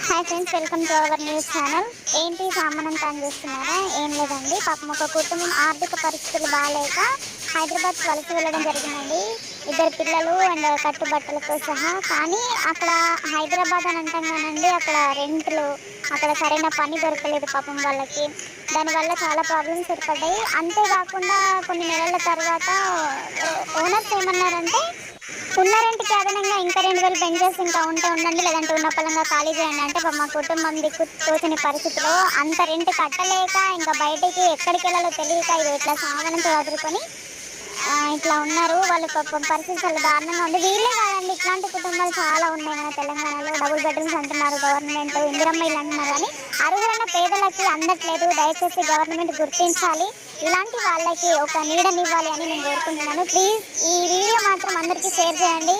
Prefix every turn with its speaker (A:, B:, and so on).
A: Hi friends, welcome to our news channel. ఏంటి సామానం పని చేస్తున్నారా? ఏం లేదండి. పాపం ఒక కుటుంబం ఆర్థిక పరిస్థితులు బాగాలేక హైదరాబాద్ వలస వెళ్ళడం జరిగిందండి. ఇద్దరు పిల్లలు అండ్ కట్టుబట్టలతో సహా. కానీ అక్కడ హైదరాబాద్ అని అంటాం కానండి, అక్కడ రెంట్లు, అక్కడ సరైన పని దొరకలేదు పాపం వాళ్ళకి. దానివల్ల చాలా ప్రాబ్లమ్స్ ఏర్పడ్డాయి. అంతేకాకుండా కొన్ని నెలల తర్వాత ఓనర్స్ ఏమన్నారంటే, ఉన్న రెంట్కి అదనంగా ఇంకా 2000 పెంచేసి ఇంకా ఉండండి, లేదంటే ఉన్న పలంగా ఖాళీ చేయండి అంటే, మా కుటుంబం దిక్కు తోచని పరిస్థితిలో అంత రెంట్ కట్టలేక ఇంకా బయటికి ఎక్కడికి వెళ్ళాలో తెలియక ఇది ఇట్లా సామానంతో వదులుకొని ఇట్లా ఉన్నారు. వాళ్ళ పాపం పరిస్థితి చాలా దారుణంగా ఉంది. వీళ్ళే కాదండి, ఇట్లాంటి కుటుంబాలు చాలా ఉన్నాయి మన తెలంగాణలో. డబుల్ బెడ్రూమ్స్ అంటున్నారు గవర్నమెంట్, ఇందిరమ్మ ఇల్లు అంటున్నారు, కానీ అర్హులైన పేదలకి అందట్లేదు. దయచేసి గవర్నమెంట్ గుర్తించాలి, ఇలాంటి వాళ్ళకి ఒక నీడనివ్వాలి అని నేను కోరుకుంటున్నాను. ప్లీజ్ ఈ వీడియో మాత్రం అందరికీ షేర్ చేయండి.